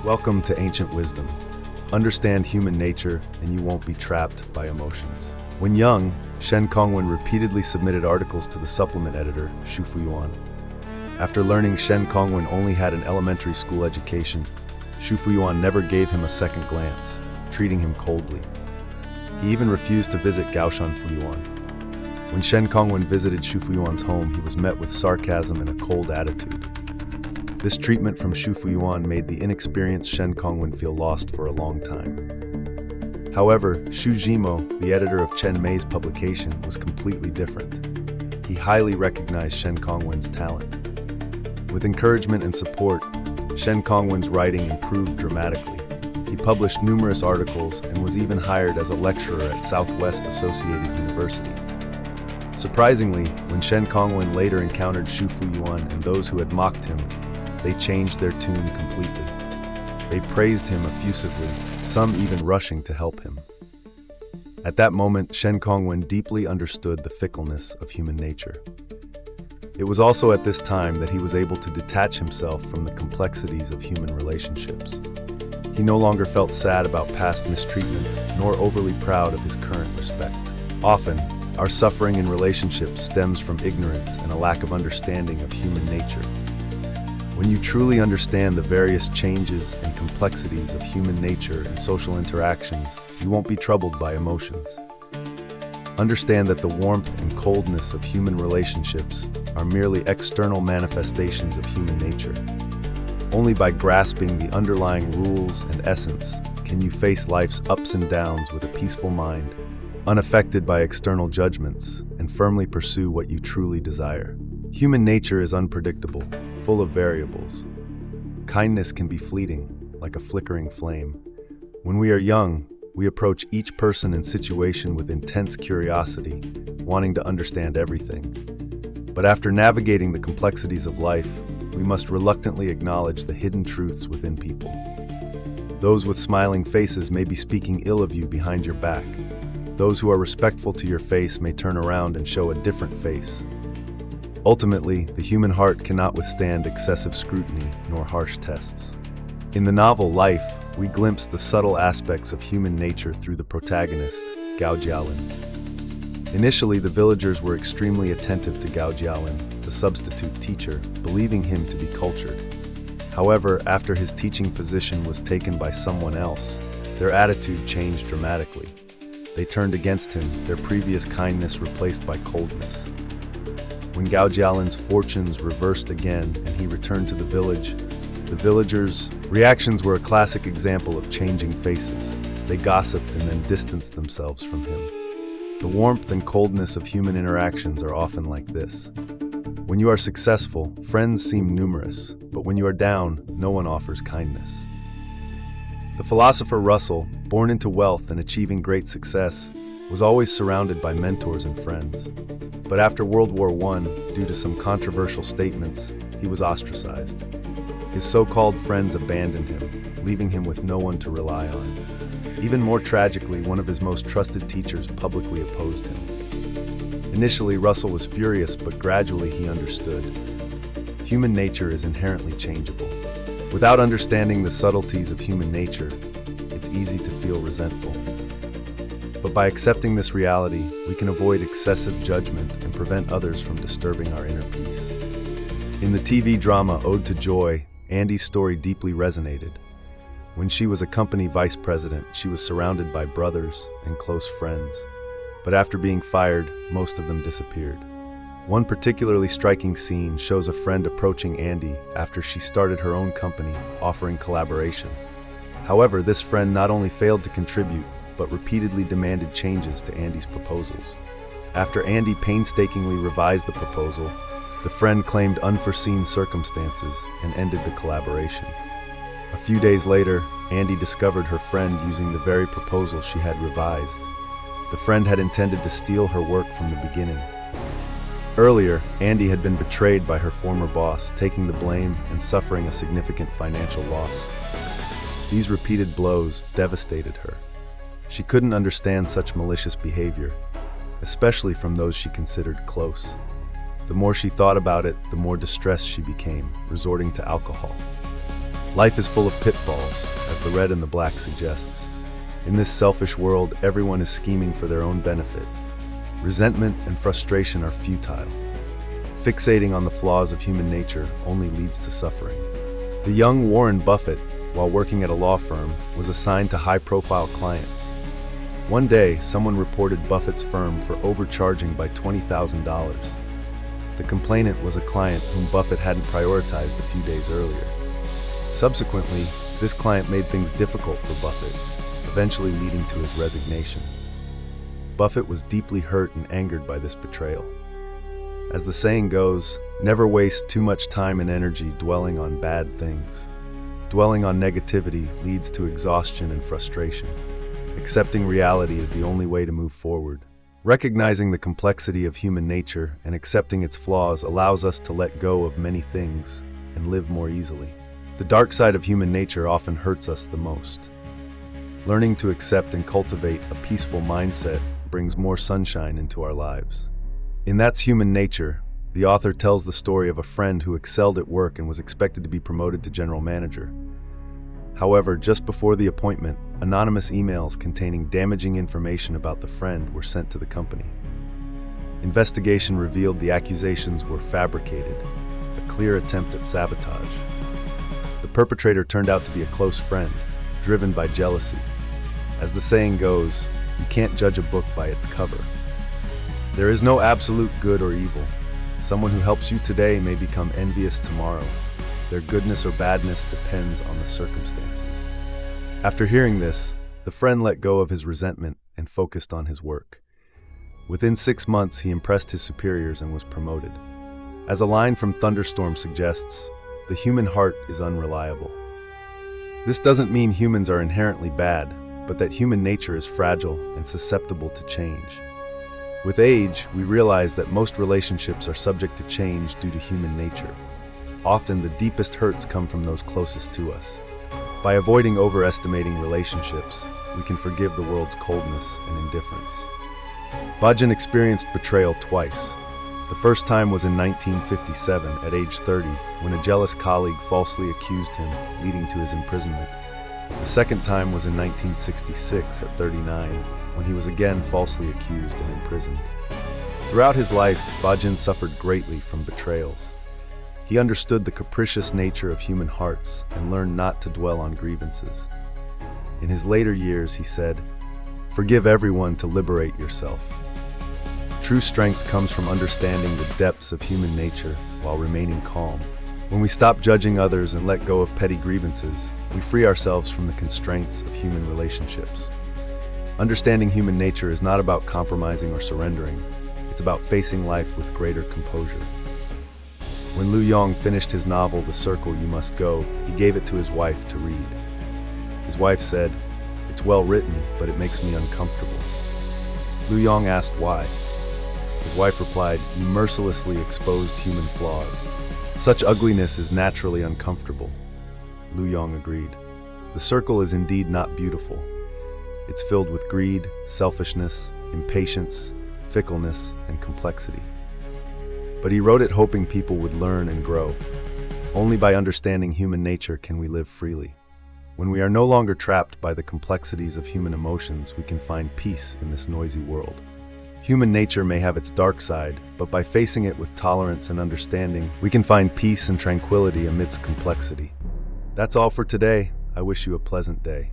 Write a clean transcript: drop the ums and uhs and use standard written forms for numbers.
Welcome to Ancient Wisdom. Understand human nature and you won't be trapped by emotions. When young, Shen Kongwen repeatedly submitted articles to the supplement editor, Xu Fuyuan. After learning Shen Kongwen only had an elementary school education, Xu Fuyuan never gave him a second glance, treating him coldly. He even refused to visit Gaoshan Fuyuan. When Shen Kongwen visited Xu Fuyuan's home, he was met with sarcasm and a cold attitude. This treatment from Xu Fuyuan made the inexperienced Shen Kongwen feel lost for a long time. However, Xu Zhimo, the editor of Chen Mei's publication, was completely different. He highly recognized Shen Kongwen's talent. With encouragement and support, Shen Kongwen's writing improved dramatically. He published numerous articles and was even hired as a lecturer at Southwest Associated University. Surprisingly, when Shen Kongwen later encountered Xu Fuyuan and those who had mocked him, they changed their tune completely. They praised him effusively, some even rushing to help him. At that moment, Shen Kongwen deeply understood the fickleness of human nature. It was also at this time that he was able to detach himself from the complexities of human relationships. He no longer felt sad about past mistreatment, nor overly proud of his current respect. Often, our suffering in relationships stems from ignorance and a lack of understanding of human nature. When you truly understand the various changes and complexities of human nature and social interactions, you won't be troubled by emotions. Understand that the warmth and coldness of human relationships are merely external manifestations of human nature. Only by grasping the underlying rules and essence can you face life's ups and downs with a peaceful mind, unaffected by external judgments, and firmly pursue what you truly desire. Human nature is unpredictable, full of variables. Kindness can be fleeting, like a flickering flame. When we are young, we approach each person and situation with intense curiosity, wanting to understand everything. But after navigating the complexities of life, we must reluctantly acknowledge the hidden truths within people. Those with smiling faces may be speaking ill of you behind your back. Those who are respectful to your face may turn around and show a different face. Ultimately, the human heart cannot withstand excessive scrutiny nor harsh tests. In the novel Life, we glimpse the subtle aspects of human nature through the protagonist, Gao Jialin. Initially, the villagers were extremely attentive to Gao Jialin, the substitute teacher, believing him to be cultured. However, after his teaching position was taken by someone else, their attitude changed dramatically. They turned against him, their previous kindness replaced by coldness. When Gao Jialin's fortunes reversed again and he returned to the village, the villagers' reactions were a classic example of changing faces. They gossiped and then distanced themselves from him. The warmth and coldness of human interactions are often like this. When you are successful, friends seem numerous, but when you are down, no one offers kindness. The philosopher Russell, born into wealth and achieving great success, was always surrounded by mentors and friends. But after World War I, due to some controversial statements, he was ostracized. His so-called friends abandoned him, leaving him with no one to rely on. Even more tragically, one of his most trusted teachers publicly opposed him. Initially, Russell was furious, but gradually he understood. Human nature is inherently changeable. Without understanding the subtleties of human nature, it's easy to feel resentful. But by accepting this reality, we can avoid excessive judgment and prevent others from disturbing our inner peace. In the TV drama Ode to Joy, Andy's story deeply resonated. When she was a company vice president, she was surrounded by brothers and close friends. But after being fired, most of them disappeared. One particularly striking scene shows a friend approaching Andy after she started her own company, offering collaboration. However, this friend not only failed to contribute, but repeatedly demanded changes to Andy's proposals. After Andy painstakingly revised the proposal, the friend claimed unforeseen circumstances and ended the collaboration. A few days later, Andy discovered her friend using the very proposal she had revised. The friend had intended to steal her work from the beginning. Earlier, Andy had been betrayed by her former boss, taking the blame and suffering a significant financial loss. These repeated blows devastated her. She couldn't understand such malicious behavior, especially from those she considered close. The more she thought about it, the more distressed she became, resorting to alcohol. Life is full of pitfalls, as the red and the black suggests. In this selfish world, everyone is scheming for their own benefit. Resentment and frustration are futile. Fixating on the flaws of human nature only leads to suffering. The young Warren Buffett, while working at a law firm, was assigned to high-profile clients. One day, someone reported Buffett's firm for overcharging by $20,000. The complainant was a client whom Buffett hadn't prioritized a few days earlier. Subsequently, this client made things difficult for Buffett, eventually leading to his resignation. Buffett was deeply hurt and angered by this betrayal. As the saying goes, never waste too much time and energy dwelling on bad things. Dwelling on negativity leads to exhaustion and frustration. Accepting reality is the only way to move forward. Recognizing the complexity of human nature and accepting its flaws allows us to let go of many things and live more easily. The dark side of human nature often hurts us the most. Learning to accept and cultivate a peaceful mindset brings more sunshine into our lives. In That's Human Nature, the author tells the story of a friend who excelled at work and was expected to be promoted to general manager. However, just before the appointment, anonymous emails containing damaging information about the friend were sent to the company. Investigation revealed the accusations were fabricated, a clear attempt at sabotage. The perpetrator turned out to be a close friend, driven by jealousy. As the saying goes, you can't judge a book by its cover. There is no absolute good or evil. Someone who helps you today may become envious tomorrow. Their goodness or badness depends on the circumstances. After hearing this, the friend let go of his resentment and focused on his work. Within 6 months, he impressed his superiors and was promoted. As a line from Thunderstorm suggests, the human heart is unreliable. This doesn't mean humans are inherently bad, but that human nature is fragile and susceptible to change. With age, we realize that most relationships are subject to change due to human nature. Often, the deepest hurts come from those closest to us. By avoiding overestimating relationships, we can forgive the world's coldness and indifference. Bajin experienced betrayal twice. The first time was in 1957, at age 30, when a jealous colleague falsely accused him, leading to his imprisonment. The second time was in 1966, at 39, when he was again falsely accused and imprisoned. Throughout his life, Bajin suffered greatly from betrayals. He understood the capricious nature of human hearts and learned not to dwell on grievances. In his later years, he said, "Forgive everyone to liberate yourself." True strength comes from understanding the depths of human nature while remaining calm. When we stop judging others and let go of petty grievances, we free ourselves from the constraints of human relationships. Understanding human nature is not about compromising or surrendering. It's about facing life with greater composure. When Yong finished his novel, The Circle You Must Go, he gave it to his wife to read. His wife said, "It's well written, but it makes me uncomfortable." Yong asked why. His wife replied, "You mercilessly exposed human flaws. Such ugliness is naturally uncomfortable." Yong agreed. The circle is indeed not beautiful. It's filled with greed, selfishness, impatience, fickleness, and complexity. But he wrote it hoping people would learn and grow. Only by understanding human nature can we live freely. When we are no longer trapped by the complexities of human emotions, we can find peace in this noisy world. Human nature may have its dark side, but by facing it with tolerance and understanding, we can find peace and tranquility amidst complexity. That's all for today. I wish you a pleasant day.